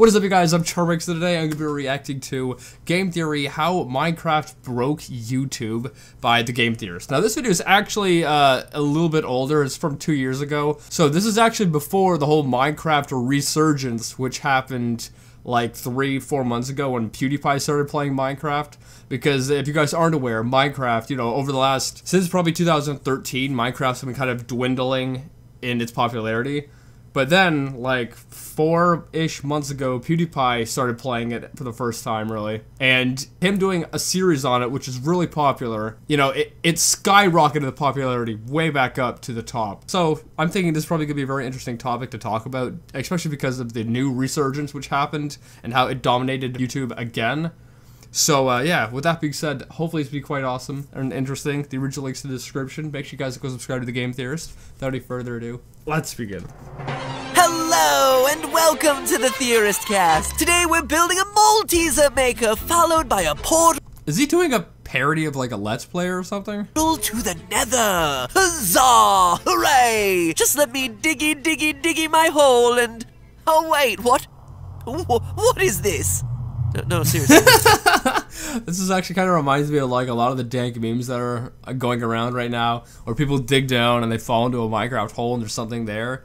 What is up, you guys? I'm Charmix, and today I'm going to be reacting to Game Theory, How Minecraft Broke YouTube by The Game Theorist. Now, this video is actually a little bit older. It's from 2 years ago. So this is actually before the whole Minecraft resurgence, which happened like 3-4 months ago when PewDiePie started playing Minecraft. Because if you guys aren't aware, Minecraft, you know, over the last, since probably 2013, Minecraft's been kind of dwindling in its popularity. But then, like, 4-ish months ago, PewDiePie started playing it for the first time, really. And him doing a series on it, which is really popular, you know, it skyrocketed the popularity way back up to the top. So, I'm thinking this is probably going to be a very interesting topic to talk about, especially because of the new resurgence which happened and how it dominated YouTube again. So, yeah, with that being said, hopefully it's be quite awesome and interesting. The original link's in the description. Make sure you guys go subscribe to The Game Theorist. Without any further ado, let's begin. Hello, and welcome to the Theorist Cast. Today we're building a Malteser maker, followed by a portal Is he doing a parody of, like, a Let's Play or something? to the Nether. Huzzah! Hooray! Just let me diggy my hole and... Oh, wait, what? What is this? No, seriously. This is actually kind of reminds me of like a lot of the dank memes that are going around right now, where people dig down and they fall into a Minecraft hole and there's something there.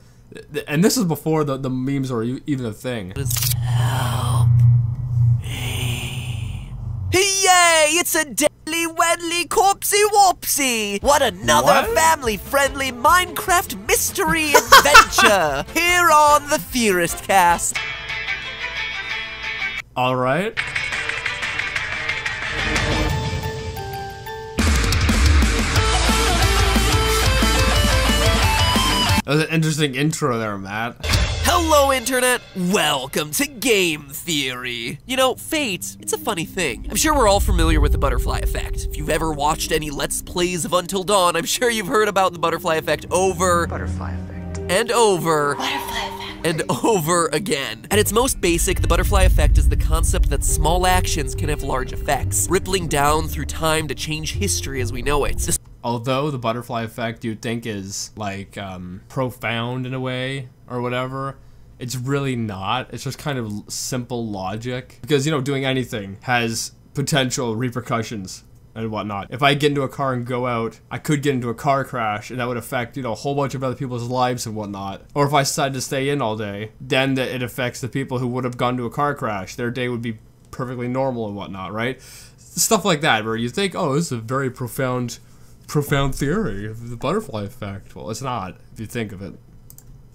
And this is before the memes were even a thing. Help me. Yay! It's a deadly wedly corpsey wopsy! What another family-friendly Minecraft mystery adventure here on the Theorist Cast. All right. That was an interesting intro there, Matt. Hello, Internet. Welcome to Game Theory. You know, fate, it's a funny thing. I'm sure we're all familiar with the butterfly effect. If you've ever watched any Let's Plays of Until Dawn, I'm sure you've heard about the butterfly effect over and over and over again. At its most basic, the butterfly effect is the concept that small actions can have large effects, rippling down through time to change history as we know it. Although the butterfly effect you'd think is like profound in a way or whatever, it's really not. It's just kind of simple logic, because, you know, doing anything has potential repercussions and whatnot. If I get into a car and go out, I could get into a car crash, and that would affect, you know, a whole bunch of other people's lives and whatnot. Or if I decide to stay in all day, then it affects the people who would have gone to a car crash. Their day would be perfectly normal and whatnot, right? Stuff like that, where you think, oh, this is a very profound theory of the butterfly effect. Well, it's not, if you think of it.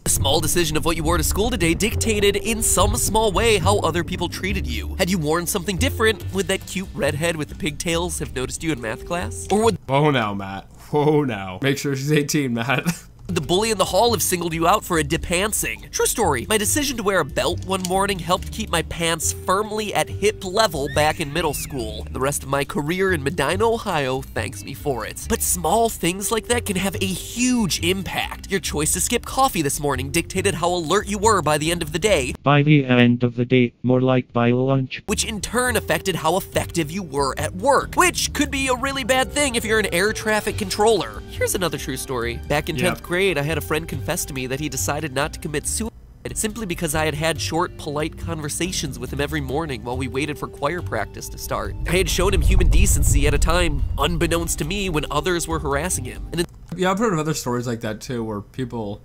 A small decision of what you wore to school today dictated in some small way how other people treated you. Had you worn something different, would that cute redhead with the pigtails have noticed you in math class? Or would Whoa now, Matt. Whoa now. Make sure she's 18, Matt. the bully in the hall have singled you out for a dipantsing? True story, my decision to wear a belt one morning helped keep my pants firmly at hip level back in middle school. The rest of my career in Medina, Ohio thanks me for it. But small things like that can have a huge impact. Your choice to skip coffee this morning dictated how alert you were by the end of the day. By the end of the day, more like by lunch. Which in turn affected how effective you were at work. Which could be a really bad thing if you're an air traffic controller. Here's another true story. Back in 10th grade, I had a friend confess to me that he decided not to commit suicide simply because I had had short, polite conversations with him every morning while we waited for choir practice to start. I had shown him human decency at a time, unbeknownst to me, when others were harassing him. And yeah, I've heard of other stories like that too, where people,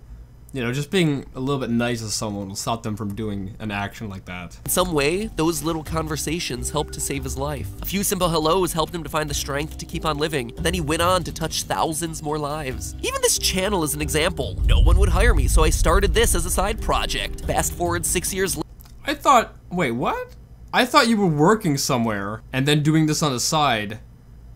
you know, just being a little bit nice to someone will stop them from doing an action like that. in some way, those little conversations helped to save his life. A few simple hellos helped him to find the strength to keep on living. And then he went on to touch thousands more lives. Even this channel is an example. No one would hire me, so I started this as a side project. Fast forward 6 years later. I thought, wait, what? I thought you were working somewhere and then doing this on the side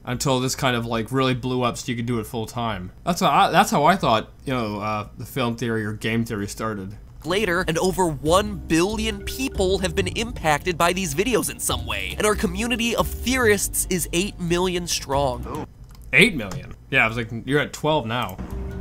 until this kind of like really blew up so you could do it full time. That's how I thought, you know, the film theory or game theory started. Later, and over 1 billion people have been impacted by these videos in some way. And our community of theorists is 8 million strong. 8 million? Yeah, I was like, you're at 12 now.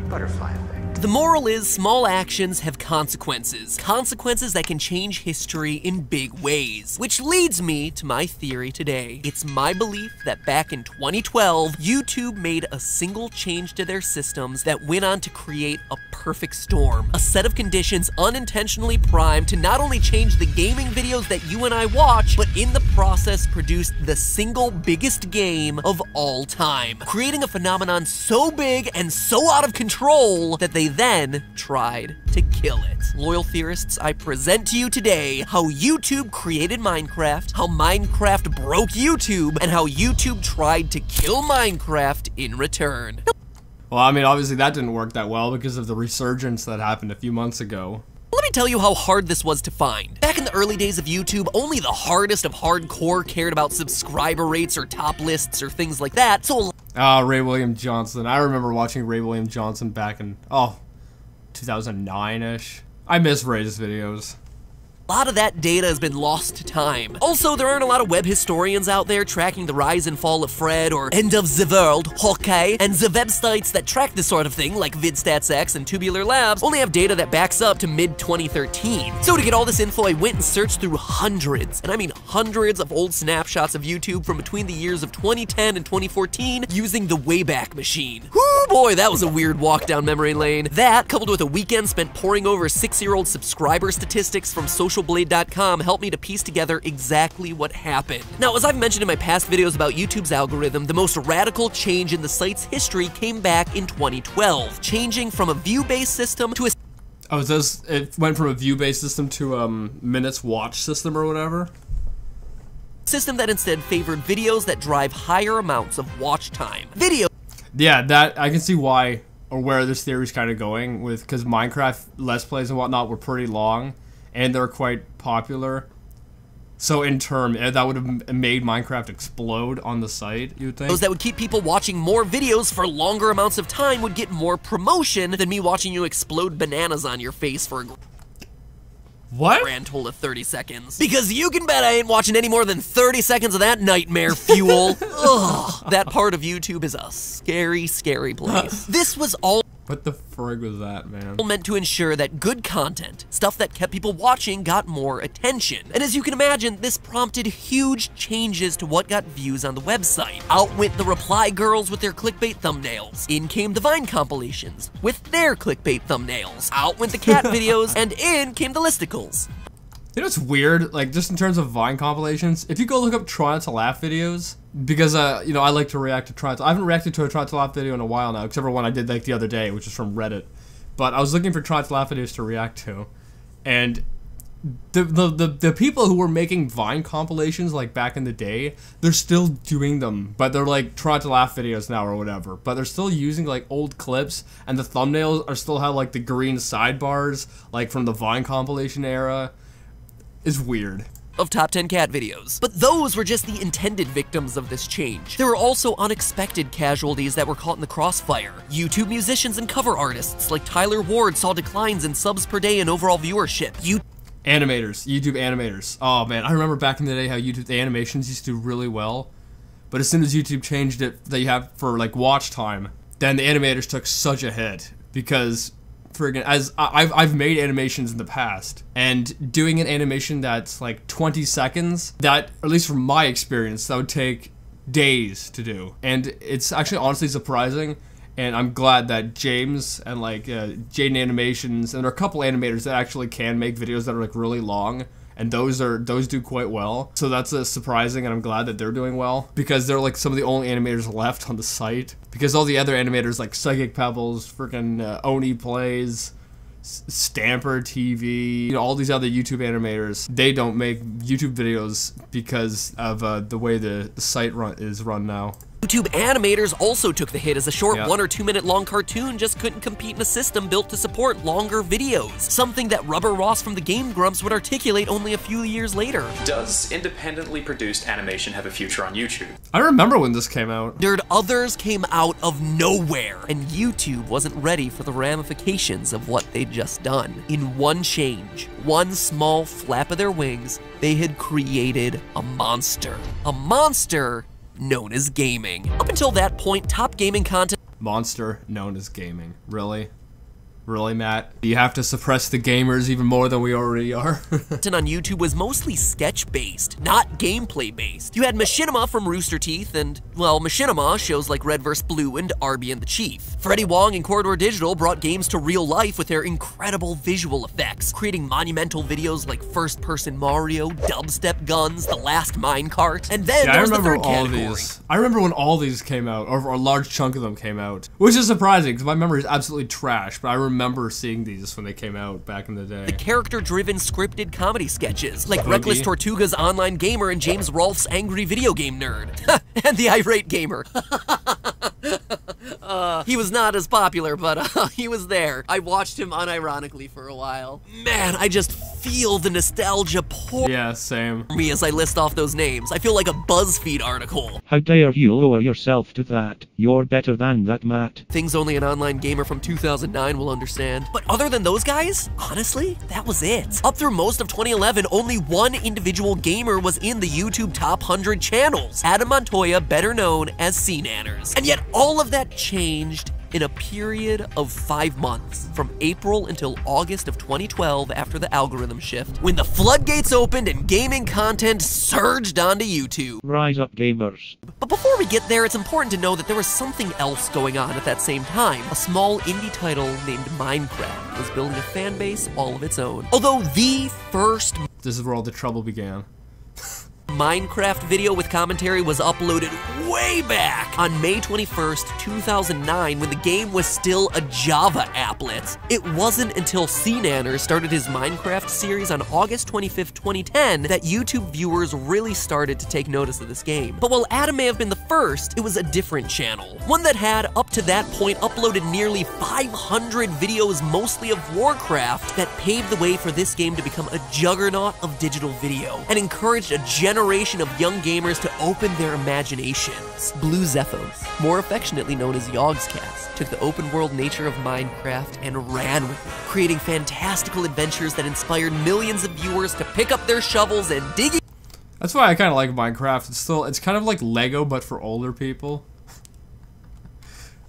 Butterfly effect. The moral is small actions have consequences. Consequences that can change history in big ways. Which leads me to my theory today. It's my belief that back in 2012, YouTube made a single change to their systems that went on to create a perfect storm. A set of conditions unintentionally primed to not only change the gaming videos that you and I watch, but in the process produced the single biggest game of all time. Creating a phenomenon so big and so out of control that they then tried to kill it. Loyal theorists, I present to you today how YouTube created Minecraft, how Minecraft broke YouTube, and how YouTube tried to kill Minecraft in return. Well, I mean, obviously that didn't work that well because of the resurgence that happened a few months ago. Let me tell you how hard this was to find. Back in the early days of YouTube, only the hardest of hardcore cared about subscriber rates or top lists or things like that, so Ray William Johnson. I remember watching Ray William Johnson back in, 2009-ish. I miss Ray's videos. a lot of that data has been lost to time. Also, there aren't a lot of web historians out there tracking the rise and fall of Fred or End of the World, Hawkeye, and the websites that track this sort of thing, like VidStatsX and Tubular Labs, only have data that backs up to mid-2013. So to get all this info, I went and searched through hundreds, and I mean hundreds of old snapshots of YouTube from between the years of 2010 and 2014 using the Wayback Machine. Whoo boy, that was a weird walk down memory lane. That, coupled with a weekend spent poring over 6-year-old subscriber statistics from socialblade.com, helped me to piece together exactly what happened. Now, as I've mentioned in my past videos about YouTube's algorithm, the most radical change in the site's history came back in 2012, changing from a view-based system to a Oh, it went from a view-based system to a minutes watch system or whatever? system that instead favored videos that drive higher amounts of watch time. Yeah, that I can see why or where this theory is kind of going with, because Minecraft Let's Plays and whatnot were pretty long and they're quite popular. So in turn, that would have made Minecraft explode on the site, you would think? Those that would keep people watching more videos for longer amounts of time would get more promotion than me watching you explode bananas on your face for a What? grand total of 30 seconds. Because you can bet I ain't watching any more than 30 seconds of that nightmare fuel. Ugh, that part of YouTube is a scary, scary place. This was all What the frig was that, man? meant to ensure that good content, stuff that kept people watching, got more attention. And as you can imagine, this prompted huge changes to what got views on the website. Out went the Reply Girls with their clickbait thumbnails. In came the Vine compilations with their clickbait thumbnails. Out went the cat videos, and in came the listicles. You know what's weird? Like, just in terms of Vine compilations, if you go look up Try Not to Laugh videos, because, you know, I like to react to Try Not to... I haven't reacted to a Try Not to Laugh video in a while now, except for one I did, like, the other day, which is from Reddit. But I was looking for Try Not to Laugh videos to react to, and the people who were making Vine compilations, like, back in the day, they're still doing them, but they're, like, Try Not to Laugh videos now or whatever. But they're still using, like, old clips, and the thumbnails are still have, like, the green sidebars, like, from the Vine compilation era. Is weird. Of top 10 cat videos. But those were just the intended victims of this change. There were also unexpected casualties that were caught in the crossfire. YouTube musicians and cover artists like Tyler Ward saw declines in subs per day and overall viewership. YouTube animators. Oh man, I remember back in the day how the animations used to do really well. But as soon as YouTube changed it that you have for like watch time, then the animators took such a hit because friggin', as I've made animations in the past, and doing an animation that's like 20 seconds, that, at least from my experience, that would take days to do. And it's actually honestly surprising, and I'm glad that James and like Jaden Animations, and there are a couple animators that actually can make videos that are like really long, and those do quite well. So that's surprising, and I'm glad that they're doing well, because they're like some of the only animators left on the site. Because all the other animators like Psychic Pebbles, freaking Oni Plays, Stamper TV, you know, all these other YouTube animators, they don't make YouTube videos because of the way the site is run now. YouTube animators also took the hit as a short 1 or 2 minute long cartoon just couldn't compete in a system built to support longer videos. Something that Rubber Ross from the Game Grumps would articulate only a few years later. Does independently produced animation have a future on YouTube? I remember when this came out. Others came out of nowhere, and YouTube wasn't ready for the ramifications of what they'd just done. In one change, one small flap of their wings, they had created a monster. A monster known as gaming. Up until that point, top gaming content Monster known as gaming. Really? Really, Matt? You have to suppress the gamers even more than we already are? Content on YouTube was mostly sketch-based, not gameplay-based. You had Machinima from Rooster Teeth and, well, Machinima shows like Red vs. Blue and Arby and the Chief. Freddie Wong and Corridor Digital brought games to real life with their incredible visual effects, creating monumental videos like First-Person Mario, Dubstep Guns, The Last Minecart, and then there was the third category. I remember when all these came out, or a large chunk of them came out, which is surprising because my memory is absolutely trash, but I remember seeing these when they came out back in the day. The character-driven scripted comedy sketches, like Reckless Tortuga's Online Gamer and James Rolfe's Angry Video Game Nerd, and the Irate Gamer. He was not as popular, but he was there. I watched him unironically for a while. Man, I just feel the nostalgia pour me as I list off those names. I feel like a BuzzFeed article. How dare you lower yourself to that? You're better than that, Matt. Things only an online gamer from 2009 will understand. But other than those guys, honestly, that was it. Up through most of 2011, only one individual gamer was in the YouTube top 100 channels. Adam Montoya, better known as CNanners. And yet all of that changed in a period of 5 months, from April until August of 2012 after the algorithm shift, when the floodgates opened and gaming content surged onto YouTube. Rise up, gamers. But before we get there, it's important to know that there was something else going on at that same time. A small indie title named Minecraft was building a fan base all of its own. Although the first This is where all the trouble began. Minecraft video with commentary was uploaded way back on May 21st, 2009, when the game was still a Java applet. It wasn't until CNanners started his Minecraft series on August 25th, 2010 that YouTube viewers really started to take notice of this game. But while Adam may have been the first, it was a different channel. One that had, up to that point, uploaded nearly 500 videos, mostly of Warcraft, that paved the way for this game to become a juggernaut of digital video, and encouraged a generation of young gamers to open their imaginations. Blue Zephos, more affectionately known as Yogscast, took the open world nature of Minecraft and ran with it, creating fantastical adventures that inspired millions of viewers to pick up their shovels and dig in. That's why I kind of like Minecraft. It's kind of like Lego, but for older people.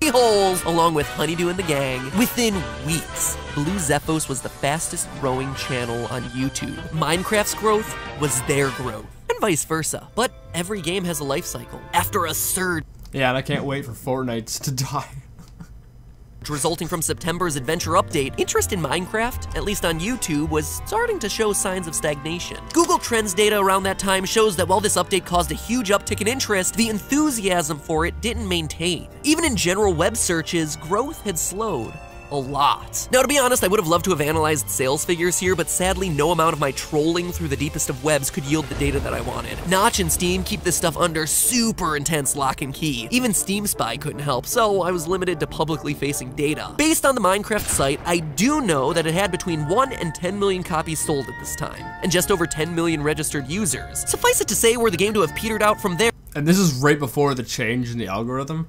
Holes, along with Honeydew and the Gang. Within weeks, Blue Zephos was the fastest growing channel on YouTube. Minecraft's growth was their growth, and vice versa. But every game has a life cycle. After a surge, yeah, and I can't wait for Fortnite to die. Resulting from September's adventure update, interest in Minecraft, at least on YouTube, was starting to show signs of stagnation. Google Trends data around that time shows that while this update caused a huge uptick in interest, the enthusiasm for it didn't maintain. Even in general web searches, growth had slowed a lot. Now, to be honest, I would have loved to have analyzed sales figures here, but sadly, no amount of my trolling through the deepest of webs could yield the data that I wanted. Notch and Steam keep this stuff under super intense lock and key. Even Steam Spy couldn't help, so I was limited to publicly facing data. Based on the Minecraft site, I do know that it had between 1 and 10 million copies sold at this time, and just over 10 million registered users. Suffice it to say, were the game to have petered out from there, And this is right before the change in the algorithm.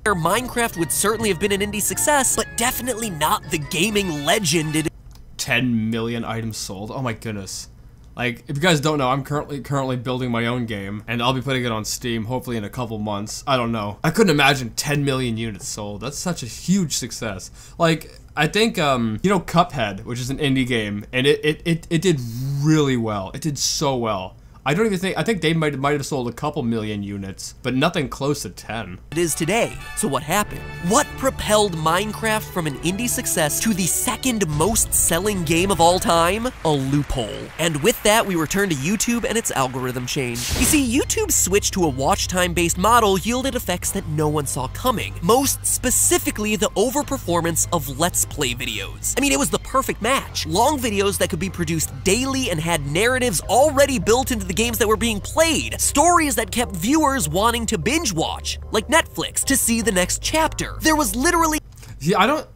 Minecraft would certainly have been an indie success, but definitely not the gaming legend it is. 10 million items sold. Oh my goodness. Like, if you guys don't know, I'm currently building my own game, and I'll be putting it on Steam hopefully in a couple months. I don't know. I couldn't imagine 10 million units sold. That's such a huge success. Like, I think, you know, Cuphead, which is an indie game, and it did really well. It did so well. I think they might have sold a couple million units, but nothing close to 10. It is today. So what happened? What propelled Minecraft from an indie success to the second most selling game of all time? A loophole. And with that, we return to YouTube and its algorithm change. You see, YouTube's switch to a watch time based model yielded effects that no one saw coming. Most specifically, the overperformance of Let's Play videos. I mean, it was the perfect match. Long videos that could be produced daily and had narratives already built into the games that were being played. Stories that kept viewers wanting to binge watch, like Netflix, to see the next chapter. There was literally... See, I don't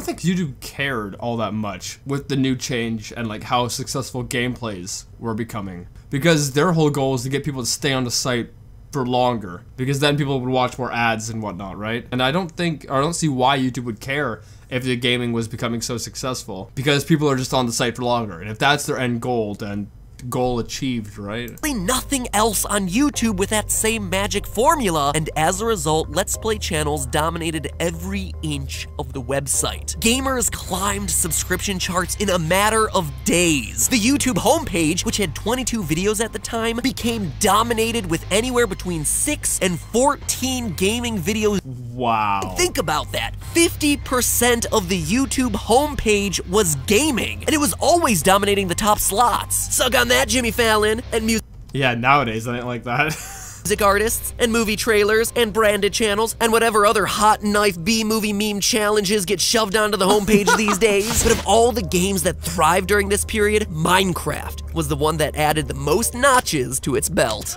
think YouTube cared all that much with the new change and like how successful gameplays were becoming. Because their whole goal is to get people to stay on the site for longer. Because then people would watch more ads and whatnot, right? And I don't see why YouTube would care if the gaming was becoming so successful. Because people are just on the site for longer. And if that's their end goal, then goal achieved, right? Nothing else on YouTube with that same magic formula, and as a result, Let's Play channels dominated every inch of the website. Gamers climbed subscription charts in a matter of days. The YouTube homepage, which had 22 videos at the time, became dominated with anywhere between 6 and 14 gaming videos. Wow. Think about that. 50% of the YouTube homepage was gaming, and it was always dominating the top slots. Suck on that, Jimmy Fallon, and Yeah, nowadays I ain't like that. music artists, and movie trailers, and branded channels, and whatever other hot knife B-movie meme challenges get shoved onto the homepage these days. But of all the games that thrived during this period, Minecraft was the one that added the most notches to its belt.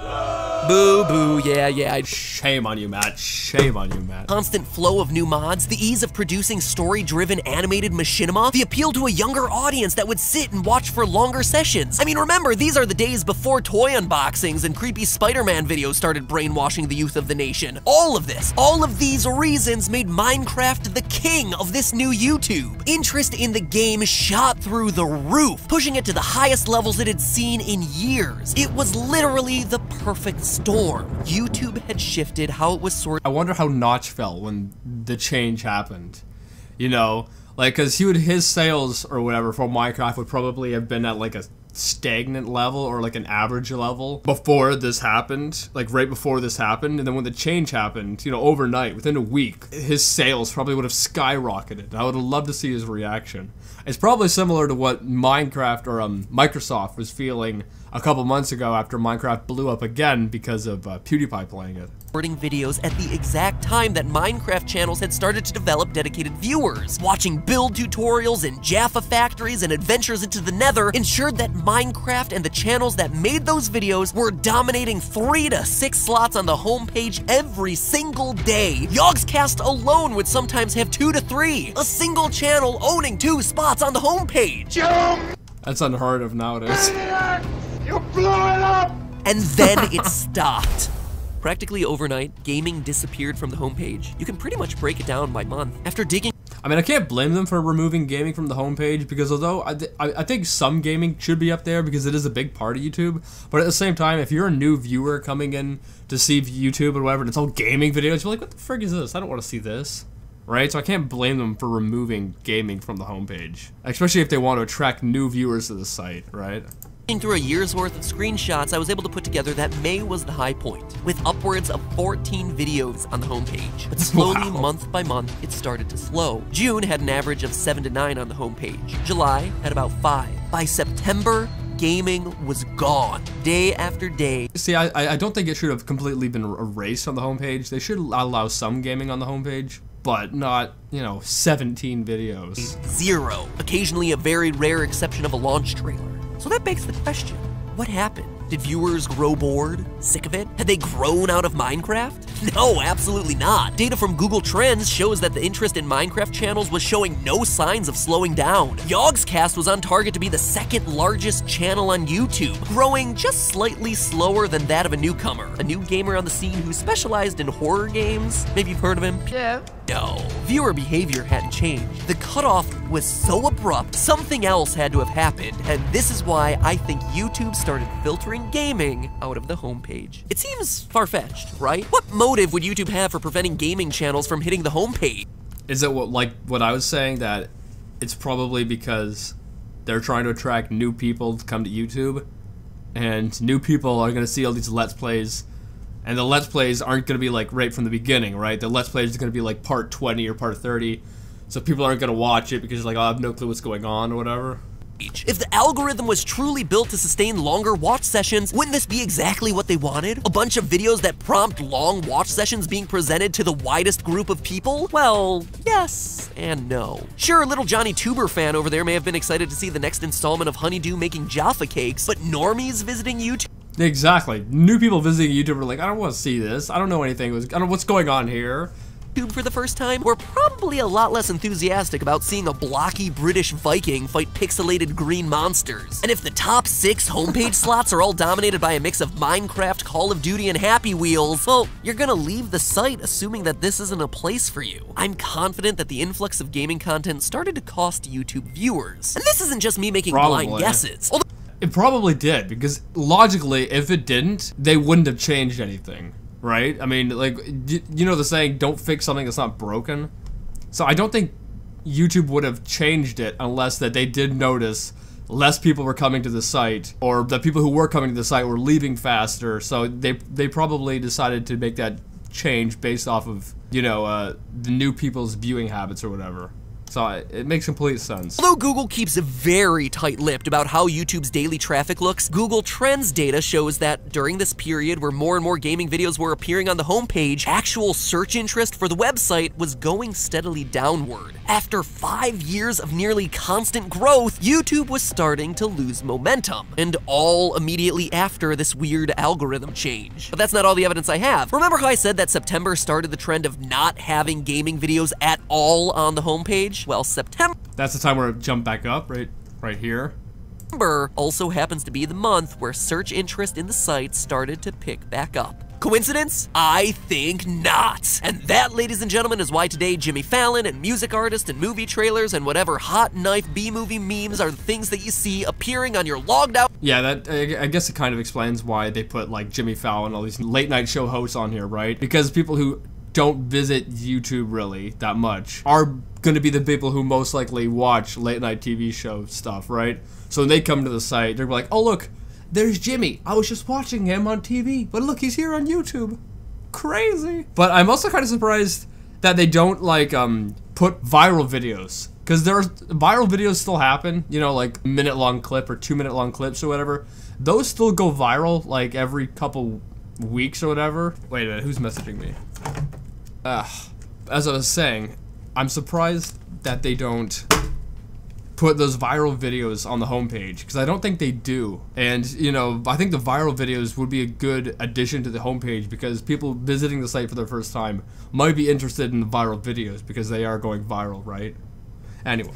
Boo boo, yeah. Shame on you, Matt. Shame on you, Matt. Constant flow of new mods, the ease of producing story-driven animated machinima, the appeal to a younger audience that would sit and watch for longer sessions. I mean, remember, these are the days before toy unboxings and creepy Spider-Man videos started brainwashing the youth of the nation. All of these reasons made Minecraft the king of this new YouTube. Interest in the game shot through the roof, pushing it to the highest levels it had seen in years. It was literally the perfect storm. YouTube had shifted how it was sorted. I wonder how Notch felt when the change happened. You know, like, cause his sales or whatever for Minecraft would probably have been at like a stagnant level or like an average level before this happened, like right before this happened. And then when the change happened, you know, overnight, within a week, his sales probably would have skyrocketed. I would have loved to see his reaction. It's probably similar to what Minecraft or Microsoft was feeling a couple months ago after Minecraft blew up again because of PewDiePie playing it. Videos at the exact time that Minecraft channels had started to develop dedicated viewers. Watching build tutorials in Jaffa factories and adventures into the Nether ensured that Minecraft and the channels that made those videos were dominating 3 to 6 slots on the homepage every single day. Yogscast alone would sometimes have 2 to 3. A single channel owning 2 spots on the homepage. That's unheard of nowadays. You blew it up! And then it stopped. Practically overnight, gaming disappeared from the homepage. You can pretty much break it down by month. After digging, I mean, I can't blame them for removing gaming from the homepage, because although I think some gaming should be up there because it is a big part of YouTube, but at the same time, if you're a new viewer coming in to see YouTube or whatever, and it's all gaming videos, you're like, what the frick is this? I don't want to see this. Right? So I can't blame them for removing gaming from the homepage, especially if they want to attract new viewers to the site, right? through a year's worth of screenshots, I was able to put together that May was the high point, with upwards of 14 videos on the homepage. But slowly, month by month, it started to slow. June had an average of 7 to 9 on the homepage. July had about 5. By September, gaming was gone, day after day. See, I don't think it should have completely been erased on the homepage. They should allow some gaming on the homepage, but not, you know, 17 videos. 0. Occasionally a very rare exception of a launch trailer. So that begs the question, what happened? Did viewers grow bored? Sick of it? Had they grown out of Minecraft? No, absolutely not. Data from Google Trends shows that the interest in Minecraft channels was showing no signs of slowing down. Yogscast was on target to be the 2nd largest channel on YouTube, growing just slightly slower than that of a newcomer. A new gamer on the scene who specialized in horror games. Maybe you've heard of him? Yeah. No, viewer behavior hadn't changed. The cutoff was so abrupt, something else had to have happened, and this is why I think YouTube started filtering gaming out of the homepage. It seems far-fetched, right? What motive would YouTube have for preventing gaming channels from hitting the homepage? Is it what I was saying, that it's probably because they're trying to attract new people to come to YouTube, and new people are going to see all these Let's Plays, and the Let's Plays aren't going to be like right from the beginning, right? The Let's Plays are going to be like part 20 or part 30, so people aren't going to watch it because like, oh, I have no clue what's going on or whatever. If the algorithm was truly built to sustain longer watch sessions, wouldn't this be exactly what they wanted? A bunch of videos that prompt long watch sessions being presented to the widest group of people? Well, yes and no. Sure, little Johnny Tuber fan over there may have been excited to see the next installment of Honeydew making Jaffa cakes, but normies visiting YouTube? Exactly. New people visiting YouTube are like, I don't want to see this. I don't know anything. I don't know what's going on here. For the first time, we're probably a lot less enthusiastic about seeing a blocky British Viking fight pixelated green monsters. And if the top 6 homepage slots are all dominated by a mix of Minecraft, Call of Duty, and Happy Wheels, well, you're gonna leave the site assuming that this isn't a place for you. I'm confident that the influx of gaming content started to cost YouTube viewers. And this isn't just me making blind guesses. It probably did, because logically, if it didn't, they wouldn't have changed anything, right? I mean, like, you know the saying, don't fix something that's not broken? So I don't think YouTube would have changed it unless that they did notice less people were coming to the site, or the people who were coming to the site were leaving faster, so they probably decided to make that change based off of, you know, the new people's viewing habits or whatever. So it makes complete sense. Although Google keeps very tight-lipped about how YouTube's daily traffic looks, Google Trends data shows that during this period where more and more gaming videos were appearing on the homepage, actual search interest for the website was going steadily downward. After 5 years of nearly constant growth, YouTube was starting to lose momentum, and all immediately after this weird algorithm change. But that's not all the evidence I have. Remember how I said that September started the trend of not having gaming videos at all on the homepage? Well, September That's the time where it jumped back up, right here. also happens to be the month where search interest in the site started to pick back up. Coincidence? I think not. And that, ladies and gentlemen, is why today Jimmy Fallon and music artists and movie trailers and whatever hot knife B-movie memes are the things that you see appearing on your logged out. Yeah, that I guess it kind of explains why they put like Jimmy Fallon, all these late night show hosts on here, right? Because people who don't visit YouTube really that much are going to be the people who most likely watch late night TV show stuff, right? So when they come to the site, they're like, oh look, there's Jimmy. I was just watching him on TV, but look, he's here on YouTube. Crazy. But I'm also kind of surprised that they don't like put viral videos, because there's viral videos still happen, you know, like minute-long clip or 2-minute-long clips or whatever. Those still go viral like every couple weeks or whatever. Wait a minute, who's messaging me? As I was saying, I'm surprised that they don't put those viral videos on the homepage, because I don't think they do. And, you know, I think the viral videos would be a good addition to the homepage, because people visiting the site for the first time might be interested in the viral videos because they are going viral, right? Anyway.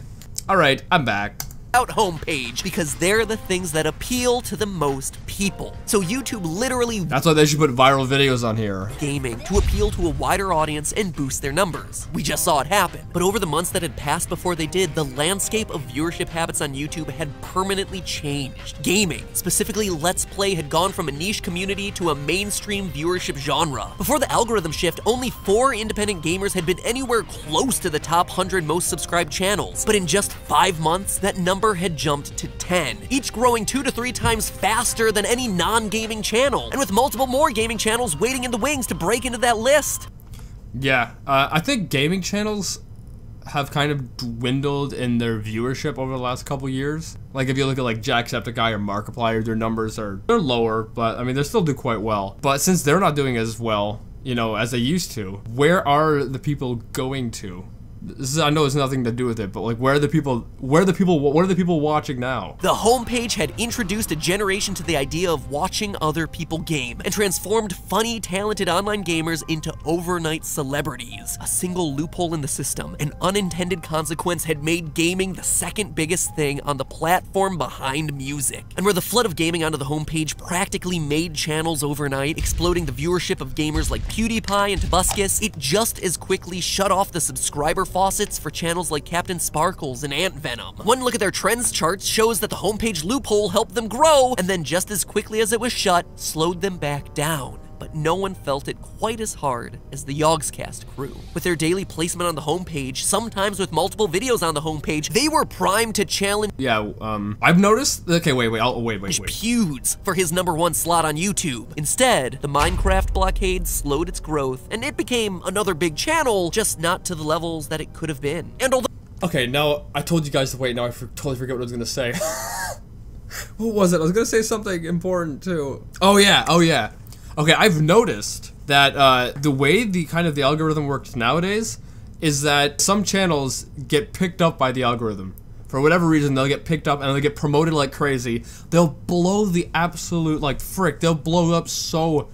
Alright, I'm back. Out homepage because they're the things that appeal to the most people. So YouTube literally That's why they should put viral videos on here. gaming to appeal to a wider audience and boost their numbers. We just saw it happen. But over the months that had passed before they did, the landscape of viewership habits on YouTube had permanently changed. Gaming, specifically Let's Play, had gone from a niche community to a mainstream viewership genre. Before the algorithm shift, only 4 independent gamers had been anywhere close to the top 100 most subscribed channels. But in just 5 months, that number had jumped to 10, each growing 2 to 3 times faster than any non-gaming channel, and with multiple more gaming channels waiting in the wings to break into that list. Yeah, I think gaming channels have kind of dwindled in their viewership over the last couple years. Like if you look at like Jacksepticeye or Markiplier, their numbers they're lower, but I mean they still do quite well. But since they're not doing as well, you know, as they used to, where are the people going to? I know it's nothing to do with it, but like, what are the people watching now? The homepage had introduced a generation to the idea of watching other people game, and transformed funny, talented online gamers into overnight celebrities. A single loophole in the system, an unintended consequence, had made gaming the second biggest thing on the platform behind music. And where the flood of gaming onto the homepage practically made channels overnight, exploding the viewership of gamers like PewDiePie and Tobuscus, it just as quickly shut off the subscriber faucets for channels like Captain Sparkles and Ant Venom. One look at their trends charts shows that the homepage loophole helped them grow, and then just as quickly as it was shut, slowed them back down. But no one felt it quite as hard as the Yogscast crew. With their daily placement on the homepage, sometimes with multiple videos on the homepage, they were primed to challenge I've noticed, okay, wait. Pewds for his #1 slot on YouTube. Instead, the Minecraft blockade slowed its growth, and it became another big channel, just not to the levels that it could have been. And although Okay, now, I told you guys to wait, now I totally forget what I was gonna say. What was it? I was gonna say something important, too. Oh yeah. Okay, I've noticed that the way the algorithm works nowadays is that some channels get picked up by the algorithm. For whatever reason, they'll get picked up and they'll get promoted like crazy. They'll blow the absolute, like, frick. They'll blow up so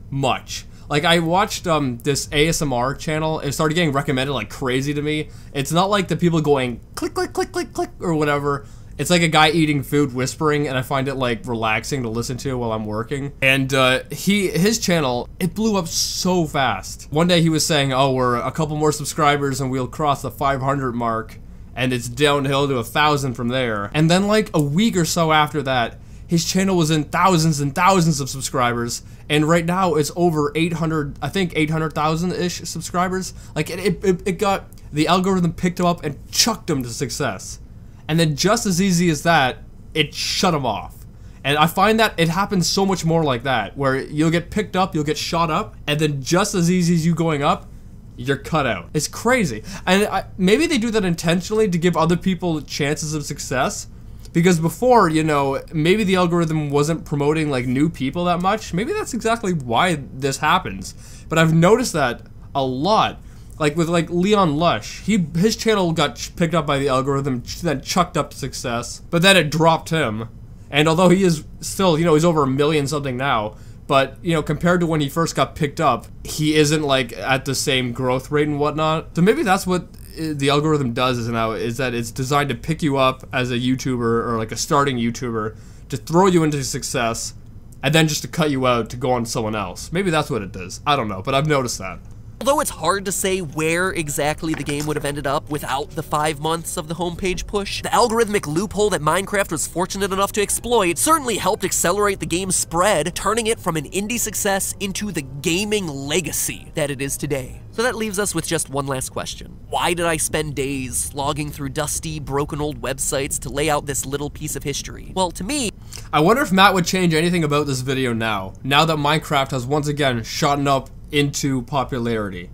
much. Like, I watched this ASMR channel. It started getting recommended like crazy to me. It's not like the people going click, click, click, click, click, or whatever. It's like a guy eating food whispering, and I find it like relaxing to listen to while I'm working. And his channel, it blew up so fast. One day he was saying, oh, we're a couple more subscribers and we'll cross the 500 mark, and it's downhill to 1,000 from there. And then like a week or so after that, his channel was in thousands and thousands of subscribers, and right now it's over 800, I think 800,000-ish subscribers. Like, it got, the algorithm picked him up and chucked him to success. And then just as easy as that, it shut him off. And I find that it happens so much more like that, where you'll get picked up, you'll get shot up, and then just as easy as you going up, you're cut out. It's crazy. And maybe they do that intentionally to give other people chances of success. Because before, you know, maybe the algorithm wasn't promoting like new people that much. Maybe that's exactly why this happens. But I've noticed that a lot. Like with like Leon Lush, his channel got picked up by the algorithm, then chucked up to success. But then it dropped him. And although he is still, you know, he's over 1 million something now, but, you know, compared to when he first got picked up, he isn't, like, at the same growth rate and whatnot. So maybe that's what the algorithm does is that it's designed to pick you up as a YouTuber or, like, a starting YouTuber, to throw you into success, and then just to cut you out to go on to someone else. Maybe that's what it does. I don't know, but I've noticed that. Although it's hard to say where exactly the game would have ended up without the 5 months of the homepage push, the algorithmic loophole that Minecraft was fortunate enough to exploit certainly helped accelerate the game's spread, turning it from an indie success into the gaming legacy that it is today. So that leaves us with just one last question. Why did I spend days slogging through dusty, broken old websites to lay out this little piece of history? Well, to me, I wonder if Matt would change anything about this video now that Minecraft has once again shot up into popularity.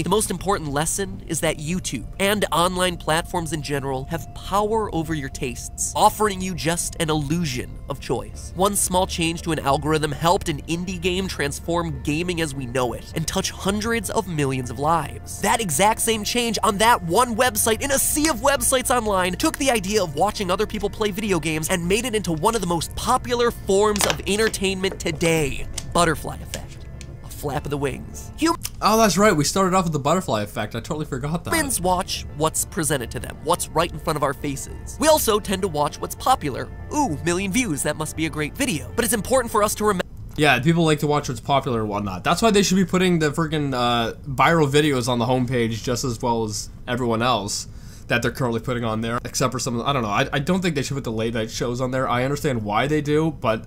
the most important lesson is that YouTube and online platforms in general have power over your tastes, offering you just an illusion of choice. One small change to an algorithm helped an indie game transform gaming as we know it and touch hundreds of millions of lives. That exact same change on that one website in a sea of websites online took the idea of watching other people play video games and made it into one of the most popular forms of entertainment today. Butterfly effect. A flap of the wings. Oh, that's right. We started off with the butterfly effect. I totally forgot that. Humans watch what's presented to them, what's right in front of our faces. We also tend to watch what's popular. Ooh, million views, that must be a great video. But it's important for us to remember. Yeah, people like to watch what's popular and whatnot. That's why they should be putting the freaking viral videos on the homepage just as well as everyone else that they're currently putting on there. Except for some, I don't know. I don't think they should put the late night shows on there. I understand why they do, but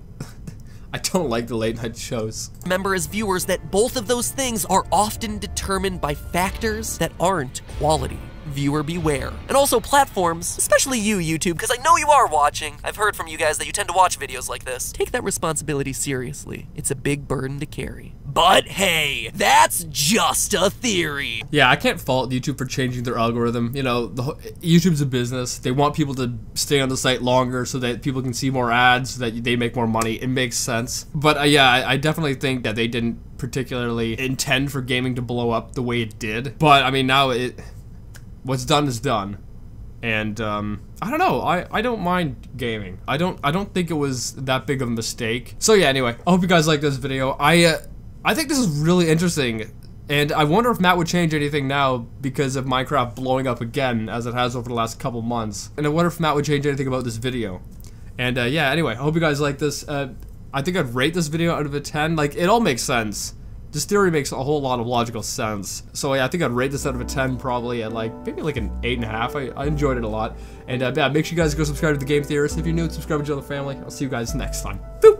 I don't like the late night shows. Remember as viewers that both of those things are often determined by factors that aren't quality. Viewer beware. And also platforms, especially you, YouTube, because I know you are watching. I've heard from you guys that you tend to watch videos like this. Take that responsibility seriously. It's a big burden to carry. But hey, that's just a theory. Yeah, I can't fault YouTube for changing their algorithm. You know, YouTube's a business. They want people to stay on the site longer so that people can see more ads, so that they make more money. It makes sense. But yeah, I definitely think that they didn't particularly intend for gaming to blow up the way it did. But I mean, now what's done is done. And I don't know, I don't mind gaming. I don't think it was that big of a mistake. So yeah, anyway, I hope you guys like this video. I think this is really interesting, and I wonder if Matt would change anything now because of Minecraft blowing up again, as it has over the last couple months. And I wonder if Matt would change anything about this video. And yeah, anyway, I hope you guys like this. I think I'd rate this video out of a 10. Like, it all makes sense. This theory makes a whole lot of logical sense. So yeah, I think I'd rate this out of a 10 probably at maybe like an 8.5. I enjoyed it a lot. And yeah, make sure you guys go subscribe to The Game Theorist. If you're new, subscribe to the family. I'll see you guys next time. Boop!